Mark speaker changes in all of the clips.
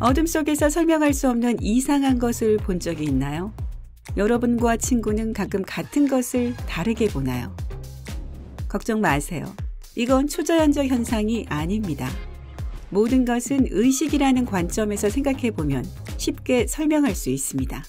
Speaker 1: 어둠 속에서 설명할 수 없는 이상한 것을 본 적이 있나요? 여러분과 친구는 가끔 같은 것을 다르게 보나요? 걱정 마세요. 이건 초자연적 현상이 아닙니다. 모든 것은 의식이라는 관점에서 생각해보면 쉽게 설명할 수 있습니다.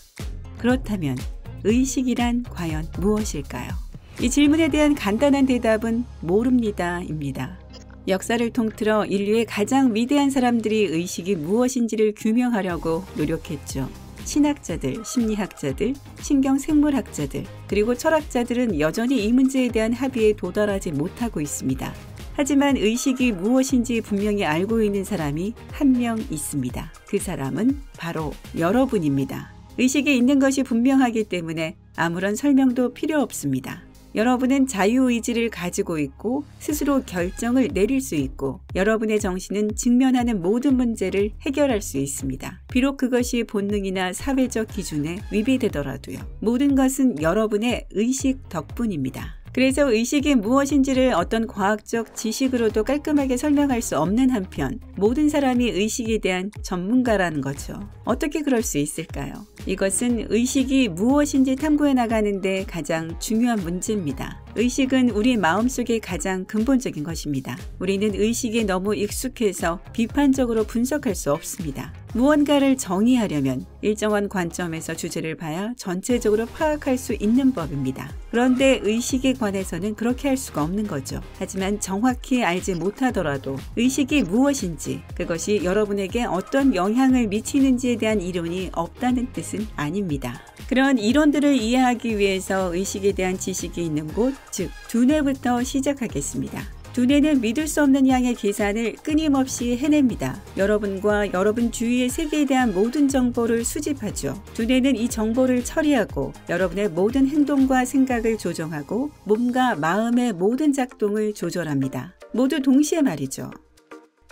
Speaker 1: 그렇다면 의식이란 과연 무엇일까요? 이 질문에 대한 간단한 대답은 모릅니다입니다. 역사를 통틀어 인류의 가장 위대한 사람들이 의식이 무엇인지를 규명하려고 노력했죠. 신학자들, 심리학자들, 신경생물학자들, 그리고 철학자들은 여전히 이 문제에 대한 합의에 도달하지 못하고 있습니다. 하지만 의식이 무엇인지 분명히 알고 있는 사람이 한 명 있습니다. 그 사람은 바로 여러분입니다. 의식이 있는 것이 분명하기 때문에 아무런 설명도 필요 없습니다. 여러분은 자유의지를 가지고 있고 스스로 결정을 내릴 수 있고 여러분의 정신은 직면하는 모든 문제를 해결할 수 있습니다. 비록 그것이 본능이나 사회적 기준에 위배되더라도요. 모든 것은 여러분의 의식 덕분입니다. 그래서 의식이 무엇인지를 어떤 과학적 지식으로도 깔끔하게 설명할 수 없는 한편 모든 사람이 의식에 대한 전문가라는 거죠. 어떻게 그럴 수 있을까요? 이것은 의식이 무엇인지 탐구해 나가는데 가장 중요한 문제입니다. 의식은 우리 마음속의 가장 근본적인 것입니다. 우리는 의식에 너무 익숙해서 비판적으로 분석할 수 없습니다. 무언가를 정의하려면 일정한 관점에서 주제를 봐야 전체적으로 파악할 수 있는 법입니다. 그런데 의식에 관해서는 그렇게 할 수가 없는 거죠. 하지만 정확히 알지 못하더라도 의식이 무엇인지, 그것이 여러분에게 어떤 영향을 미치는지에 대한 이론이 없다는 뜻은 아닙니다. 그런 이론들을 이해하기 위해서 의식에 대한 지식이 있는 곳, 즉 두뇌부터 시작하겠습니다. 두뇌는 믿을 수 없는 양의 계산을 끊임없이 해냅니다. 여러분과 여러분 주위의 세계에 대한 모든 정보를 수집하죠. 두뇌는 이 정보를 처리하고 여러분의 모든 행동과 생각을 조정하고 몸과 마음의 모든 작동을 조절합니다. 모두 동시에 말이죠.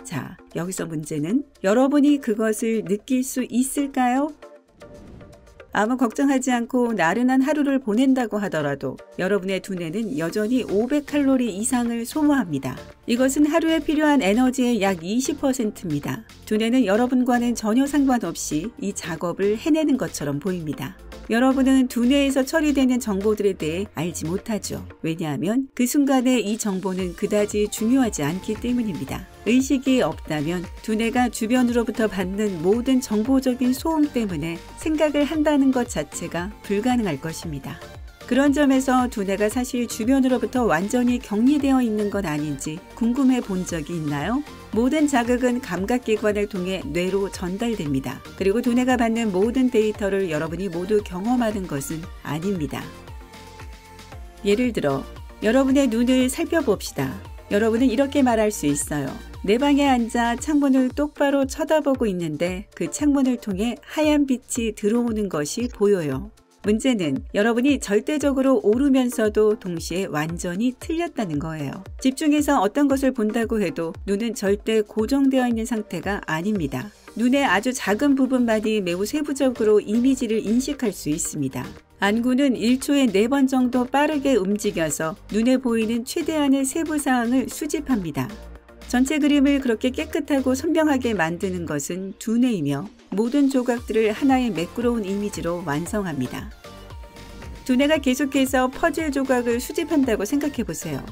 Speaker 1: 자, 여기서 문제는 여러분이 그것을 느낄 수 있을까요? 아무 걱정하지 않고 나른한 하루를 보낸다고 하더라도 여러분의 두뇌는 여전히 500칼로리 이상을 소모합니다. 이것은 하루에 필요한 에너지의 약 20%입니다. 두뇌는 여러분과는 전혀 상관없이 이 작업을 해내는 것처럼 보입니다. 여러분은 두뇌에서 처리되는 정보들에 대해 알지 못하죠. 왜냐하면 그 순간에 이 정보는 그다지 중요하지 않기 때문입니다. 의식이 없다면 두뇌가 주변으로부터 받는 모든 정보적인 소음 때문에 생각을 한다는 것 자체가 불가능할 것입니다. 그런 점에서 두뇌가 사실 주변으로부터 완전히 격리되어 있는 건 아닌지 궁금해 본 적이 있나요? 모든 자극은 감각기관을 통해 뇌로 전달됩니다. 그리고 두뇌가 받는 모든 데이터를 여러분이 모두 경험하는 것은 아닙니다. 예를 들어 여러분의 눈을 살펴봅시다. 여러분은 이렇게 말할 수 있어요. 내 방에 앉아 창문을 똑바로 쳐다보고 있는데 그 창문을 통해 하얀 빛이 들어오는 것이 보여요. 문제는 여러분이 절대적으로 옳으면서도 동시에 완전히 틀렸다는 거예요. 집중해서 어떤 것을 본다고 해도 눈은 절대 고정되어 있는 상태가 아닙니다. 눈의 아주 작은 부분만이 매우 세부적으로 이미지를 인식할 수 있습니다. 안구는 1초에 4번 정도 빠르게 움직여서 눈에 보이는 최대한의 세부사항을 수집합니다. 전체 그림을 그렇게 깨끗하고 선명하게 만드는 것은 두뇌이며 모든 조각들을 하나의 매끄러운 이미지로 완성합니다. 두뇌가 계속해서 퍼즐 조각을 수집한다고 생각해 보세요.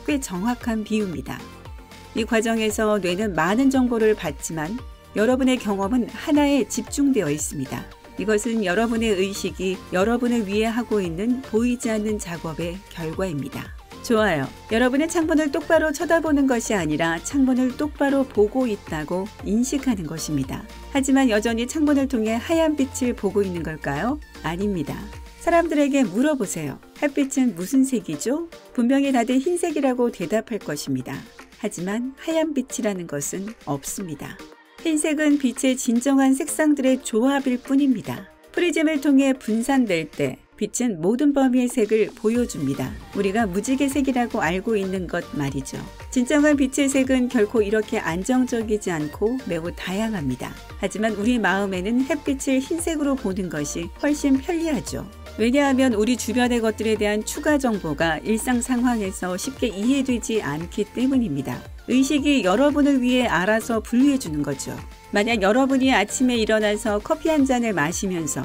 Speaker 1: 꽤 정확한 비유입니다. 이 과정에서 뇌는 많은 정보를 받지만 여러분의 경험은 하나에 집중되어 있습니다. 이것은 여러분의 의식이 여러분을 위해 하고 있는 보이지 않는 작업의 결과입니다. 좋아요. 여러분의 창문을 똑바로 쳐다보는 것이 아니라 창문을 똑바로 보고 있다고 인식하는 것입니다. 하지만 여전히 창문을 통해 하얀 빛을 보고 있는 걸까요? 아닙니다. 사람들에게 물어보세요. 햇빛은 무슨 색이죠? 분명히 다들 흰색이라고 대답할 것입니다. 하지만 하얀 빛이라는 것은 없습니다. 흰색은 빛의 진정한 색상들의 조합일 뿐입니다. 프리즘을 통해 분산될 때 빛은 모든 범위의 색을 보여줍니다. 우리가 무지개색이라고 알고 있는 것 말이죠. 진정한 빛의 색은 결코 이렇게 안정적이지 않고 매우 다양합니다. 하지만 우리 마음에는 햇빛을 흰색으로 보는 것이 훨씬 편리하죠. 왜냐하면 우리 주변의 것들에 대한 추가 정보가 일상 상황에서 쉽게 이해되지 않기 때문입니다. 의식이 여러분을 위해 알아서 분류해 주는 거죠. 만약 여러분이 아침에 일어나서 커피 한 잔을 마시면서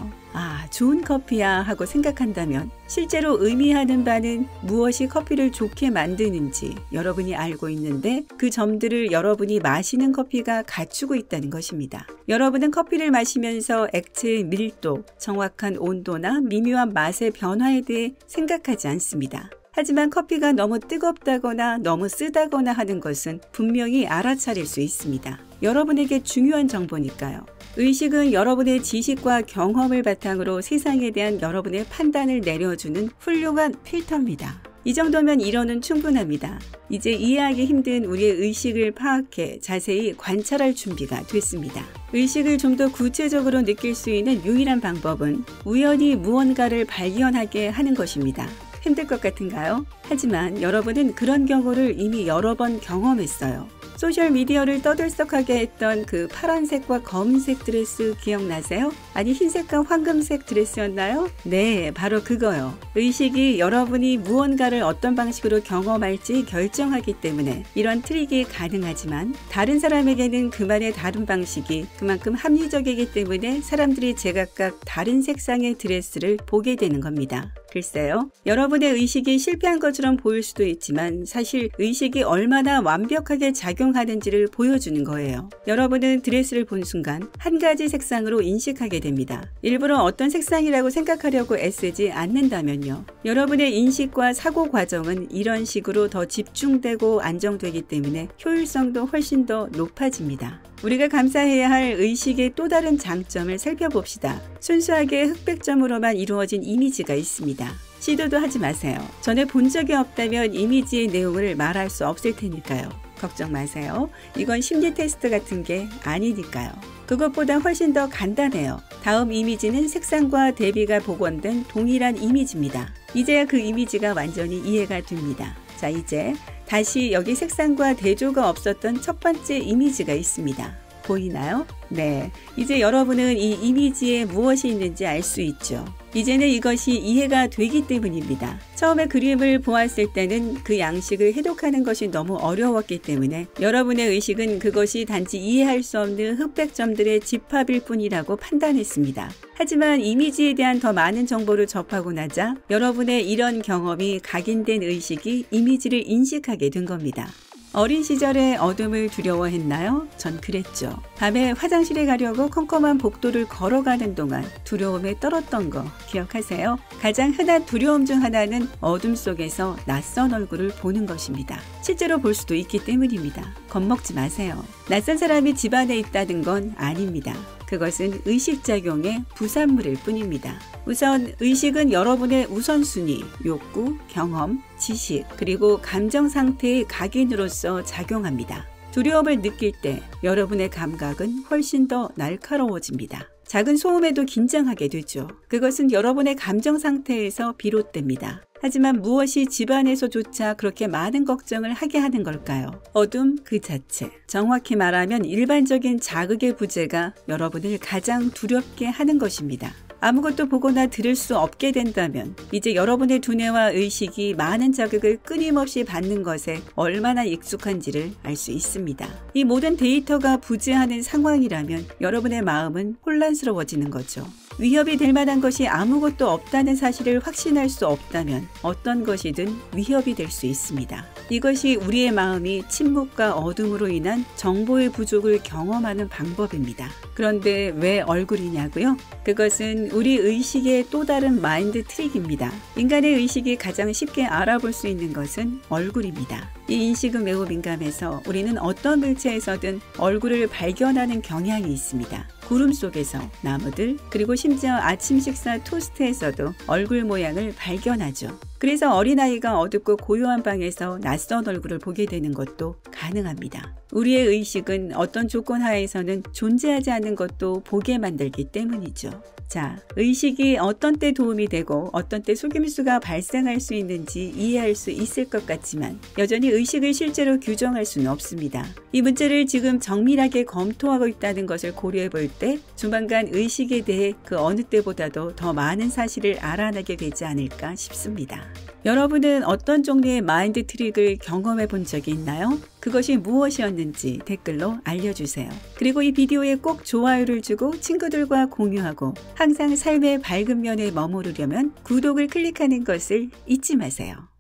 Speaker 1: 좋은 커피야 하고 생각한다면 실제로 의미하는 바는 무엇이 커피를 좋게 만드는지 여러분이 알고 있는데 그 점들을 여러분이 마시는 커피가 갖추고 있다는 것입니다. 여러분은 커피를 마시면서 액체의 밀도, 정확한 온도나 미묘한 맛의 변화에 대해 생각하지 않습니다. 하지만 커피가 너무 뜨겁다거나 너무 쓰다거나 하는 것은 분명히 알아차릴 수 있습니다. 여러분에게 중요한 정보니까요. 의식은 여러분의 지식과 경험을 바탕으로 세상에 대한 여러분의 판단을 내려주는 훌륭한 필터입니다. 이 정도면 이론은 충분합니다. 이제 이해하기 힘든 우리의 의식을 파악해 자세히 관찰할 준비가 됐습니다. 의식을 좀 더 구체적으로 느낄 수 있는 유일한 방법은 우연히 무언가를 발견하게 하는 것입니다. 힘들 것 같은가요? 하지만 여러분은 그런 경우를 이미 여러 번 경험했어요. 소셜미디어를 떠들썩하게 했던 그 파란색과 검은색 드레스 기억나세요? 아니 흰색과 황금색 드레스였나요? 네, 바로 그거요. 의식이 여러분이 무언가를 어떤 방식으로 경험할지 결정하기 때문에 이런 트릭이 가능하지만 다른 사람에게는 그만의 다른 방식이 그만큼 합리적이기 때문에 사람들이 제각각 다른 색상의 드레스를 보게 되는 겁니다. 글쎄요. 여러분의 의식이 실패한 것처럼 보일 수도 있지만 사실 의식이 얼마나 완벽하게 작용하는지를 보여주는 거예요. 여러분은 드레스를 본 순간 한 가지 색상으로 인식하게 됩니다. 일부러 어떤 색상이라고 생각하려고 애쓰지 않는다면요. 여러분의 인식과 사고 과정은 이런 식으로 더 집중되고 안정되기 때문에 효율성도 훨씬 더 높아집니다. 우리가 감사해야 할 의식의 또 다른 장점을 살펴봅시다. 순수하게 흑백점으로만 이루어진 이미지가 있습니다. 시도도 하지 마세요. 전에 본 적이 없다면 이미지의 내용을 말할 수 없을 테니까요. 걱정 마세요. 이건 심리 테스트 같은 게 아니니까요. 그것보다 훨씬 더 간단해요. 다음 이미지는 색상과 대비가 복원된 동일한 이미지입니다. 이제야 그 이미지가 완전히 이해가 됩니다. 자, 이제 다시 여기 색상과 대조가 없었던 첫 번째 이미지가 있습니다. 보이나요? 네, 이제 여러분은 이 이미지에 무엇이 있는지 알 수 있죠. 이제는 이것이 이해가 되기 때문입니다. 처음에 그림을 보았을 때는 그 양식을 해독하는 것이 너무 어려웠기 때문에 여러분의 의식은 그것이 단지 이해할 수 없는 흑백점들의 집합일 뿐이라고 판단했습니다. 하지만 이미지에 대한 더 많은 정보를 접하고 나자 여러분의 이런 경험이 각인된 의식이 이미지를 인식하게 된 겁니다. 어린 시절에 어둠을 두려워했나요? 전 그랬죠. 밤에 화장실에 가려고 컴컴한 복도를 걸어가는 동안 두려움에 떨었던 거 기억하세요? 가장 흔한 두려움 중 하나는 어둠 속에서 낯선 얼굴을 보는 것입니다. 실제로 볼 수도 있기 때문입니다. 겁먹지 마세요. 낯선 사람이 집 안에 있다는 건 아닙니다. 그것은 의식작용의 부산물일 뿐입니다. 우선 의식은 여러분의 우선순위, 욕구, 경험, 지식, 그리고 감정 상태의 각인으로서 작용합니다. 두려움을 느낄 때 여러분의 감각은 훨씬 더 날카로워집니다. 작은 소음에도 긴장하게 되죠. 그것은 여러분의 감정 상태에서 비롯됩니다. 하지만 무엇이 집안에서조차 그렇게 많은 걱정을 하게 하는 걸까요? 어둠 그 자체. 정확히 말하면 일반적인 자극의 부재가 여러분을 가장 두렵게 하는 것입니다. 아무것도 보거나 들을 수 없게 된다면 이제 여러분의 두뇌와 의식이 많은 자극을 끊임없이 받는 것에 얼마나 익숙한지를 알 수 있습니다. 이 모든 데이터가 부재하는 상황이라면 여러분의 마음은 혼란스러워지는 거죠. 위협이 될 만한 것이 아무것도 없다는 사실을 확신할 수 없다면 어떤 것이든 위협이 될 수 있습니다. 이것이 우리의 마음이 침묵과 어둠으로 인한 정보의 부족을 경험하는 방법입니다. 그런데 왜 얼굴이냐고요? 그것은 우리 의식의 또 다른 마인드 트릭입니다. 인간의 의식이 가장 쉽게 알아볼 수 있는 것은 얼굴입니다. 이 인식은 매우 민감해서 우리는 어떤 물체에서든 얼굴을 발견하는 경향이 있습니다. 구름 속에서 나무들, 그리고 심지어 아침 식사 토스트에서도 얼굴 모양을 발견하죠. 그래서 어린아이가 어둡고 고요한 방에서 낯선 얼굴을 보게 되는 것도 가능합니다. 우리의 의식은 어떤 조건 하에서는 존재하지 않는 것도 보게 만들기 때문이죠. 자, 의식이 어떤 때 도움이 되고 어떤 때 속임수가 발생할 수 있는지 이해할 수 있을 것 같지만 여전히 의식을 실제로 규정할 수는 없습니다. 이 문제를 지금 정밀하게 검토하고 있다는 것을 고려해 볼 때 조만간 의식에 대해 그 어느 때보다도 더 많은 사실을 알아내게 되지 않을까 싶습니다. 여러분은 어떤 종류의 마인드 트릭을 경험해 본 적이 있나요? 그것이 무엇이었는지 댓글로 알려주세요. 그리고 이 비디오에 꼭 좋아요를 주고 친구들과 공유하고 항상 삶의 밝은 면에 머무르려면 구독을 클릭하는 것을 잊지 마세요.